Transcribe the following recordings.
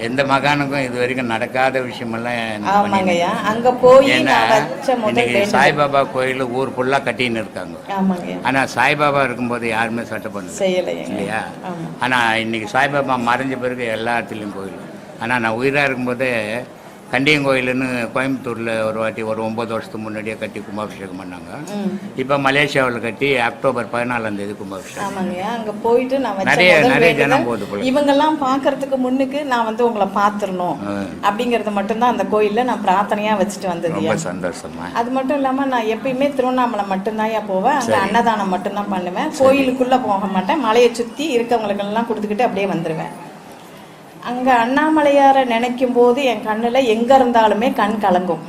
எந்த மகானுக்கும் இது வரைக்கும் நடக்காத விஷயமெல்லாம் அங்க போய் இன்னைக்கு சாய்பாபா கோயில் ஊர் ஃபுல்லா கட்டின்னு இருக்காங்க. ஆனா சாய்பாபா இருக்கும்போது யாருமே சட்டம் பண்ணல இல்லையா? ஆனா இன்னைக்கு சாய்பாபா மறைஞ்ச பிறகு எல்லா இடத்துலையும் கோயில். ஆனா நான் உயிரா இருக்கும்போதே கண்டியங்கோயிலுன்னு கோயம்புத்தூரில் ஒரு வாட்டி ஒரு 9 வருஷத்துக்கு முன்னாடியே கட்டி கும்பாபிஷேகம் பண்ணாங்க. இப்போ மலேசியாவில் கட்டி அக்டோபர் 14 கும்பாபிஷேகம். ஆமாங்க, அங்கே போயிட்டு நான் நிறைய ஜனம் போகுது போல. இவங்கெல்லாம் பார்க்கறதுக்கு முன்னுக்கு நான் உங்களை பார்த்துடணும் அப்படிங்கறத மட்டும்தான் அந்த கோயிலில் நான் பிரார்த்தனையாக வச்சுட்டு வந்தது. ரொம்ப சந்தோஷமா. அது மட்டும் இல்லாமல் நான் எப்பயுமே திருவண்ணாமலை மட்டும்தான் போவேன். அங்கே அன்னதானம் மட்டும்தான் பண்ணுவேன். கோயிலுக்குள்ளே போக மாட்டேன். மலையை சுற்றி இருக்கவங்களுக்கெல்லாம் கொடுத்துக்கிட்டு அப்படியே வந்துடுவேன். அங்கே அண்ணாமலையாரை நினைக்கும் போது என் கண்ணில் எங்கே இருந்தாலுமே கண் கலங்கும்,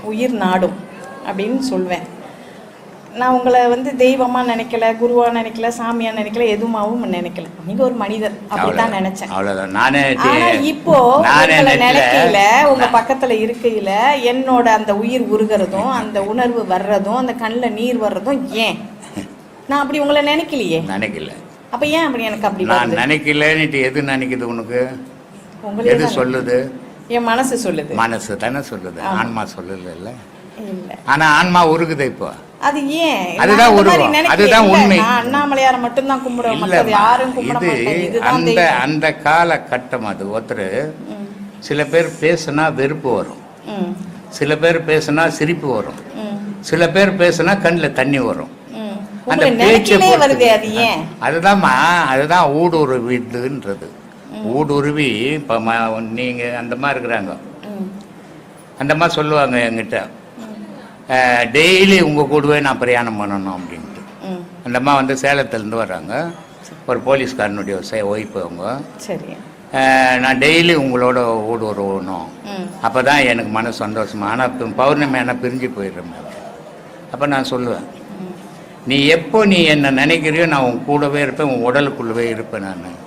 உயிர் நாடும் அப்படின்னு சொல்வேன். நான் உங்களை தெய்வமாக நினைக்கல, குருவாக நினைக்கல, சாமியாக நினைக்கல, எதுவுமாவும் நினைக்கல. நீங்கள் ஒரு மனிதர் அப்படித்தான் நினைச்சேன். ஆனால் இப்போ உங்களை நினைக்கையில, உங்கள் பக்கத்தில் இருக்கையில் என்னோட அந்த உயிர் உருகிறதும், அந்த உணர்வு வர்றதும், அந்த கண்ணில் நீர் வர்றதும் ஏன்? நான் அப்படி உங்களை நினைக்கலையே. நினைக்கல. அப்போ ஏன் அப்படி எனக்கு அப்படி நான் நினைக்கலன்னுட்டு எது நினைக்குது உனக்கு? எது சொல்லுது? என் மனசு சொல்லுது. மனசு தானே சொல்லுது, ஆன்மா சொல்லல. ஆனா ஆன்மா உருகுது இப்போ. அது ஏன்? அதுதான் உருவம், அதுதான் உண்மை. அண்ணாமலையார மட்டும்தான் கும்பிடுவோம், மத்தது யாரும் கும்பிட மாட்டாங்க. அந்த காலகட்டம் அது. ஒருத்தர் சில பேர் பேசுனா வெறுப்பு வரும், சில பேர் பேசுனா சிரிப்பு வரும், சில பேர் பேசுனா கண்ணில் தண்ணி வரும். அந்த பேச்சு அதுதான் ஊடுருவிடுன்றது. ஊடுருவி இப்போ நீங்கள் அந்த மாதிரி இருக்கிறாங்க, அந்த மாதிரி சொல்லுவாங்க என்கிட்ட, டெய்லி உங்கள் கூடவே நான் பிரயாணம் பண்ணணும் அப்படின்ட்டு. அந்த அம்மா சேலத்துலேருந்து வர்றாங்க, ஒரு போலீஸ்காரனுடைய ஒய்ஃபு அவங்க. சரி, நான் டெய்லி உங்களோட ஊடுருவணும், அப்போ தான் எனக்கு மனசு சந்தோஷமா. ஆனால் பௌர்ணமி ஆனால் பிரிஞ்சு போயிடுறேன். அப்போ நான் சொல்லுவேன், நீ எப்போ நீ என்னை நினைக்கிறியோ நான் உன் கூடவே இருப்பேன், உன் உடலுக்குள்ளவே இருப்பேன் நான்.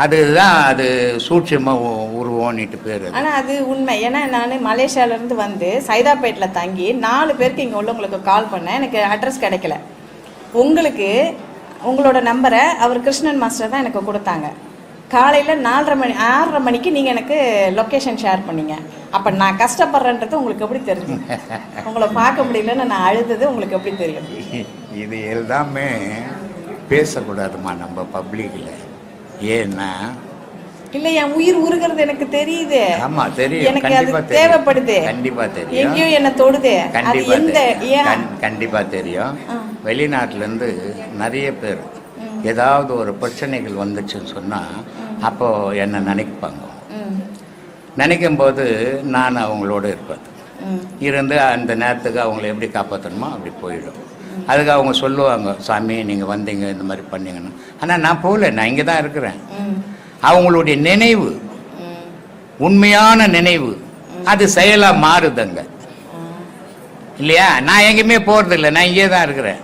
அதுதான் அது சூட்சமாக உருவோன்னுட்டு பேர். ஆனால் அது உண்மை. ஏன்னா நான் மலேசியாவிலேருந்து சைதாப்பேட்டில் தங்கி 4 பேருக்கு இங்கே உள்ளவங்களுக்கு கால் பண்ணேன், எனக்கு அட்ரஸ் கிடைக்கல. உங்களுக்கு உங்களோட நம்பரை அவர் கிருஷ்ணன் மாஸ்டர் தான் எனக்கு கொடுத்தாங்க. காலையில் 6:30 மணிக்கு நீங்கள் எனக்கு லொக்கேஷன் ஷேர் பண்ணீங்க. அப்போ நான் கஷ்டப்படுறேன்றது உங்களுக்கு எப்படி தெரியும்? உங்களை பார்க்க முடியலன்னு நான் அழுதது உங்களுக்கு எப்படி தெரியும்? இது எல்லாமே பேசக்கூடாதுமா நம்ம பப்ளிக்கில். ஏன்னா இல்லை, என் உயிர் உருகிறது எனக்கு தெரியுது. ஆமா தெரியும், எனக்கு அது தேவைப்படுது. கண்டிப்பா தெரியும், எங்கேயோ என்ன தொடுது. கண்டிப்பா தெரியும். வெளிநாட்டிலேருந்து நிறைய பேர் ஏதாவது ஒரு பிரச்சனைகள் வந்துச்சுன்னு சொன்னால் அப்போ என்னை நினைப்பாங்க. நினைக்கும் போது நான் அவங்களோட இருப்பேன். இருந்து அந்த நேரத்துக்கு அவங்கள எப்படி காப்பாற்றணுமோ அப்படி போயிடும். அதுக்கு அவங்க சொல்லுவாங்க, சாமி நீங்கள் வந்தீங்க, இந்த மாதிரி பண்ணீங்கன்னு. ஆனால் நான் போகல, நான் இங்கே தான் இருக்கிறேன். அவங்களுடைய நினைவு, உண்மையான நினைவு, அது செயலாக மாறுதுங்க இல்லையா? நான் எங்கேயுமே போகிறதில்லை, நான் இங்கே தான் இருக்கிறேன்.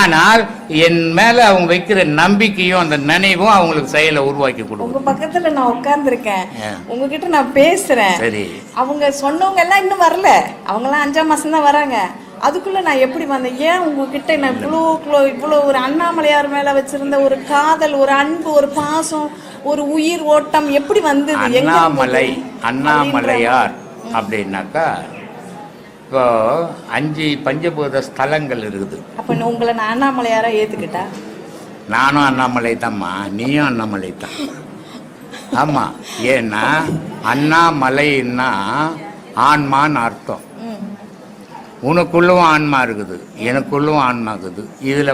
ஆனால் என் மேல அவங்க வைக்கிற நம்பிக்கையும் அந்த நினைவும் அவங்களுக்கு செயலை உருவாக்கி கொடுக்கும். உங்க பக்கத்துல நான் உட்கார்ந்துருக்கேன், உங்ககிட்ட நான் பேசுறேன். சரி, அவங்க சொன்னவங்க எல்லாம் இன்னும் வரல, அவங்க எல்லாம் 5ஆம் மாசம் தான் வராங்க. அதுக்குள்ள நான் எப்படி வந்தேன்? ஏன் உங்ககிட்ட நான் இவ்வளோ ஒரு அண்ணாமலையார் மேல வச்சிருந்த ஒரு காதல், ஒரு அன்பு, ஒரு பாசம், ஒரு உயிர் ஓட்டம் எப்படி வந்தது? அண்ணாமலையார் அப்படின்னாக்கா இப்போ 5 பஞ்சபூத ஸ்தலங்கள் இருக்குது. அப்போ உங்களை நான் அண்ணாமலையாரா ஏற்றுக்கிட்டா? நானும் அண்ணாமலை தான்மா, நீயும் அண்ணாமலை தான். ஆமாம், ஏன்னா அண்ணாமலைன்னா ஆன்மான்னு அர்த்தம். உனக்குள்ளும் ஆன்மா இருக்குது, எனக்குள்ளும் ஆன்மா இருக்குது. இதில்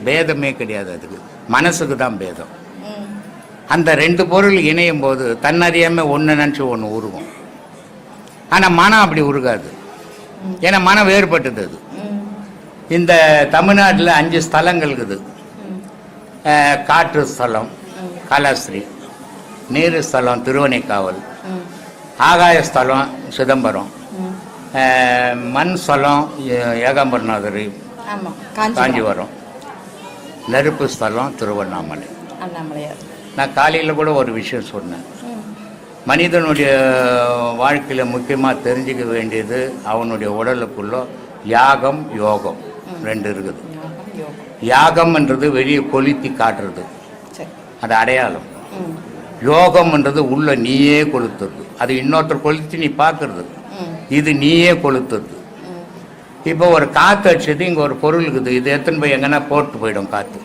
பேதமே கிடையாது. அதுக்கு மனசுக்கு தான் பேதம். அந்த 2 பொருள் இணையும் போது தன்னறியாமல் ஒன்று நினச்சி ஒன்று உருகும். ஆனால் மனம் அப்படி உருகாது, ஏன்னா மனம் வேறுபட்டது. அது இந்த தமிழ்நாட்டில் 5 ஸ்தலங்கள் இருக்குது. காற்று ஸ்தலம் காலாஸ்திரி, நீர் ஸ்தலம் திருவனைக்காவல், ஆகாய ஸ்தலம் சிதம்பரம், மண் ஸ்தலம் ஏகாம்பரநாதர் காஞ்சிபுரம், நெருப்பு ஸ்தலம் திருவண்ணாமலை. நான் காலையில் கூட ஒரு விஷயம் சொன்னேன். மனிதனுடைய வாழ்க்கையில் முக்கியமாக தெரிஞ்சிக்க வேண்டியது அவனுடைய உடலுக்குள்ள யாகம் யோகம் 2 இருக்குது. யாகம்ன்றது வெளியே கொளுத்தி காட்டுறது, அது அடையாளம். யோகம்ன்றது உள்ள நீயே கொளுத்துறது, அது இன்னொருத்தர் கொளுத்தி நீ பார்க்கறது, இது நீயே கொளுத்துறது. இப்போ ஒரு காற்று அடிச்சது, இங்கே ஒரு பொருள் இருக்குது, இது எத்தனை போய் எங்கன்னா போட்டு போயிடும் காற்று.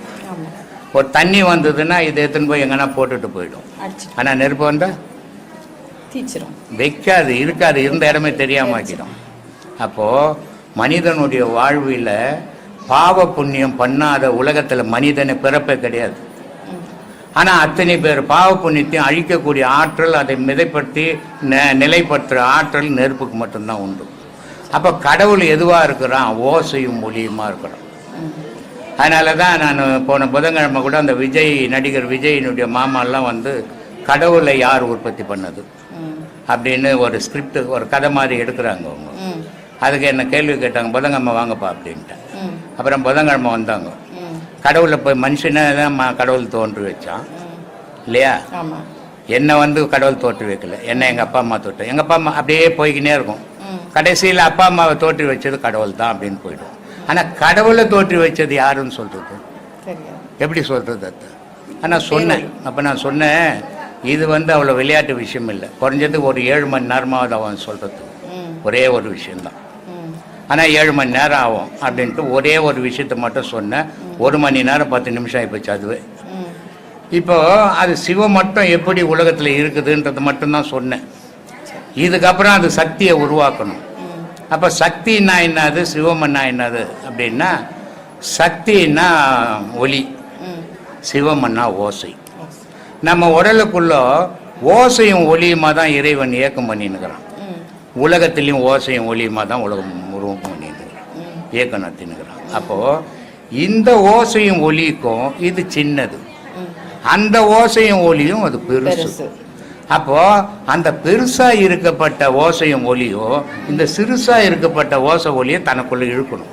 ஒரு தண்ணி வந்ததுன்னா இது எத்தனை போய் எங்கன்னா போட்டுட்டு போயிடும். ஆனால் நெருப்பு வந்தால் வைக்காது, இருக்காது, இருந்த இடமே தெரியாம ஆக்கிடும். அப்போது மனிதனுடைய வாழ்வில் பாவ புண்ணியம் பண்ணாத உலகத்தில் மனிதனை பிறப்பே கிடையாது. ஆனால் அத்தனை பேர் பாவ புண்ணியத்தையும் அழிக்கக்கூடிய ஆற்றல், அதை மிதைப்படுத்தி நிலைப்படுத்துகிற ஆற்றல் நெருப்புக்கு மட்டும்தான் உண்டு. அப்போ கடவுள் எதுவாக இருக்கிறான்? ஓசையும் ஒளியுமா இருக்கிறான். அதனால தான் நான் போன புதன்கிழமை கூட அந்த நடிகர் விஜயினுடைய மாமாலாம் வந்து கடவுளை யார் உற்பத்தி பண்ணது அப்படின்னு ஒரு ஸ்கிரிப்ட், ஒரு கதை மாதிரி எடுக்கிறாங்க அவங்க. அதுக்கு என்ன கேள்வி கேட்டாங்க, புதன்கிழமை வாங்கப்பா அப்படின்ட்டேன். அப்புறம் புதன்கிழமை வந்தாங்க. கடவுளை போய் மனுஷனை தான் கடவுள் தோன்றி வச்சான் இல்லையா? என்னை வந்து கடவுள் தோற்றி வைக்கல, என்ன எங்கள் அப்பா அம்மா தோற்று, எங்கள் அப்பா அம்மா அப்படியே போய்கினே இருக்கும். கடைசியில் அப்பா அம்மாவை தோற்றி வச்சது கடவுள் தான் அப்படின்னு போயிடும். ஆனால் கடவுளை தோற்றி வச்சது யாருன்னு சொல்கிறது எப்படி சொல்கிறது அது? ஆனால் சொன்னேன், அப்போ நான் சொன்னேன், இது வந்து அவ்வளோ விளையாட்டு விஷயம் இல்லை. குறைஞ்சது ஒரு 7 மணி நேரமாவது அவன் சொல்கிறது ஒரே ஒரு விஷயந்தான். ஆனால் 7 மணி நேரம் ஆகும் அப்படின்ட்டு ஒரே ஒரு விஷயத்த மட்டும் சொன்னேன். 1 மணி நேரம் 10 நிமிஷம் ஆகிப்போச்சு அதுவே. இப்போ அது சிவம் மட்டும் எப்படி உலகத்தில் இருக்குதுன்றது மட்டும்தான் சொன்னேன். இதுக்கப்புறம் அது சக்தியை உருவாக்கணும். அப்போ சக்தின்னா என்னது, சிவம்னா என்னது அப்படின்னா, சக்தின்னா ஒளி, சிவம்னா ஓசை. நம்ம உடலுக்குள்ள ஓசையும் ஒளியுமா தான் இறைவன் இயக்கம் பண்ணினுக்கிறான். உலகத்திலையும் ஓசையும் ஒளியுமா தான் உலகம் உருவம் பண்ணினுக்கிறான், இயக்கம் நடத்தினுக்கிறான். அப்போது இந்த ஓசையும் ஒலிக்கும் இது சின்னது, அந்த ஓசையும் ஒலியும் அது பெருசு. அப்போ அந்த பெருசா இருக்கப்பட்ட ஓசையும் ஒலியோ இந்த சிறுசா இருக்கப்பட்ட ஓசை ஒலியை தனக்குள்ள இழுக்கணும்.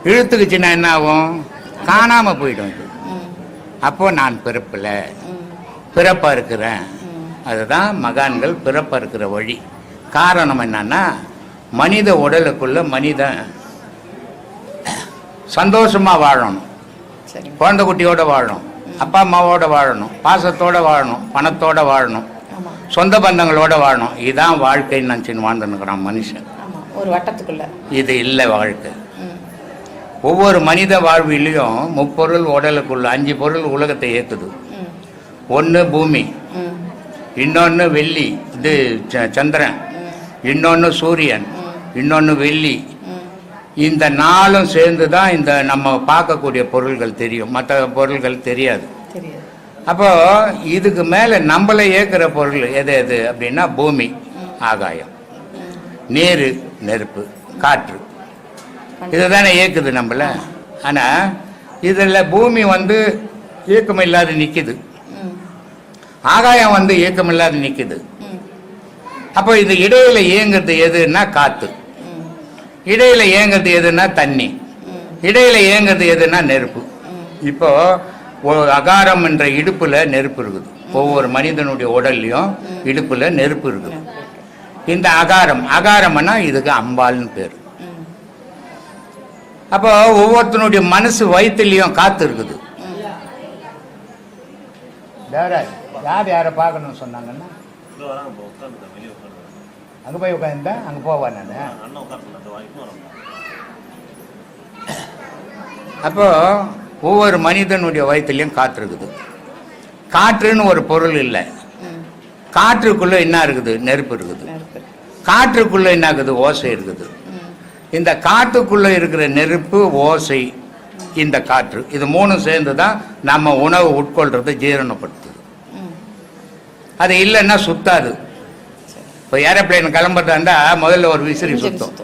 இழுத்துக்குச்சுன்னா என்ன ஆகும்? காணாம போயிடும் இது. அப்போ நான் பிறப்பில் பிறப்பா இருக்கிறேன். அதுதான் மகான்கள் பிறப்பா இருக்கிற வழி. காரணம் என்னன்னா, மனித உடலுக்குள்ள மனிதன் சந்தோஷமா வாழணும், குழந்தை குட்டியோட வாழணும், அப்பா அம்மாவோட வாழணும், பாசத்தோட வாழணும், பணத்தோட வாழணும், சொந்த பந்தங்களோட வாழணும். இதுதான் வாழ்க்கைன்னு நினச்சின்னு வாழ்ந்துன்னுக்கிறான் மனுஷன் ஒரு வட்டத்துக்குள்ள. இது இல்லை வாழ்க்கை. ஒவ்வொரு மனித வாழ்விலையும் 3 பொருள் உடலுக்குள்ள, 5 பொருள் உலகத்தை ஏற்றுது. ஒன்று பூமி, இன்னொன்று வெள்ளி, இது சந்திரன், இன்னொன்று சூரியன், இன்னொன்று வெள்ளி. இந்த 4ம் சேர்ந்து தான் இந்த நம்ம பார்க்கக்கூடிய பொருள்கள் தெரியும், மற்ற பொருள்கள் தெரியாது. அப்போ இதுக்கு மேலே நம்மளை ஏற்கிற பொருள் எது எது அப்படின்னா, பூமி, ஆகாயம், நீர், நெருப்பு, காற்று, இதுதானே இயக்குது நம்மள. ஆனால் இதில் பூமி வந்து இயக்கம் இல்லாத நிற்கிது, ஆகாயம் வந்து இயக்கம் இல்லாத நிற்குது. அப்போ இது இடையில இயங்குறது எதுன்னா காற்று, இடையில இயங்குறது எதுன்னா தண்ணி, இடையில இயங்குறது எதுன்னா நெருப்பு. இப்போ அகாரம் என்ற இடுப்புல நெருப்பு இருக்குது. ஒவ்வொரு மனிதனுடைய உடல்லையும் இடுப்புல நெருப்பு இருக்குது. இந்த அகாரம்னா இதுக்கு அம்பாள்னு பேர். அப்போ ஒவ்வொருத்தனுடைய மனசு வயிற்றுலையும் காத்து இருக்குது. யார் யாரை பார்க்கணும்னு சொன்னாங்கன்னா அங்கே போய் உட்காந்துருந்தா அங்கே போவேன் நான். அப்போ ஒவ்வொரு மனிதனுடைய வயிற்றுலையும் காற்று இருக்குது. காற்றுன்னு ஒரு பொருள் இல்லை. காற்றுக்குள்ள என்ன இருக்குது? நெருப்பு இருக்குது. காற்றுக்குள்ள என்ன இருக்குது? ஓசை இருக்குது. இந்த காற்றுக்குள்ள இருக்கிற நெருப்பு, ஓசை, இந்த காற்று, இது 3 சேர்ந்து தான் நம்ம உணவு உட்கொள்றதை ஜீரணப்படுத்துது. அது இல்லைன்னா சுத்தாது. இப்போ ஏரோப்ளைன் கிளம்புறதா இருந்தால் முதல்ல ஒரு விசிறி சுத்தம்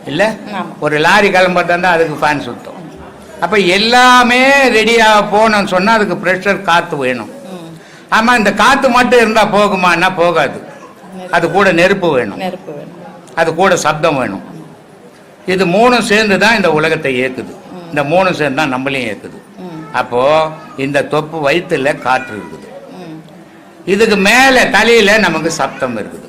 இல்லை, ஒரு லாரி கிளம்புறதா இருந்தால் அதுக்கு ஃபேன் சுத்தம். அப்போ எல்லாமே ரெடியாக போகணும்னு சொன்னால் அதுக்கு ப்ரெஷர், காற்று வேணும். ஆமாம், இந்த காற்று மட்டும் இருந்தால் போகுமான்னா போகாது. அது கூட நெருப்பு வேணும், அது கூட சப்தம் வேணும். இது 3 சேர்ந்து தான் இந்த உலகத்தை இயக்குது. இந்த 3 சேர்ந்து தான் நம்மளையும் இயக்குது. அப்போது இந்த தொப்பு வயிற்றுல காற்று இருக்குது, இதுக்கு மேலே தலையில் நமக்கு சப்தம் இருக்குது.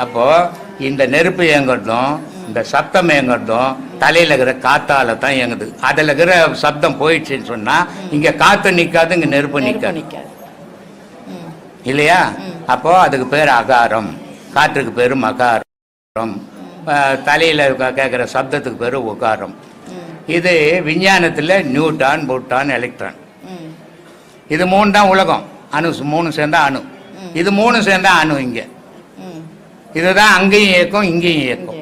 அப்போது இந்த நெருப்பு இயங்குறதும் இந்த சப்தம் இயங்குறதும் தலையில இருக்கிற காத்தால தான் இயங்குது. அதுல இருக்கிற சப்தம் போயிடுச்சுன்னு சொன்னா இங்க காத்து நிக்காது, இங்க நெருப்பு நிக்காது இல்லையா? அப்போ அதுக்கு பேர் அகாரம், காற்றுக்கு பேரு மகாரம், தலையில கேட்கிற சப்தத்துக்கு பேரு உகாரம். இது விஞ்ஞானத்துல நியூட்டான், புட்டான், எலக்ட்ரான், இது 3 தான் உலகம். அணு 3 சேர்ந்தா அணு, இது 3 சேர்ந்தா அணு. இங்க இதுதான் அங்கேயும் இயக்கம், இங்கேயும் இயக்கம்.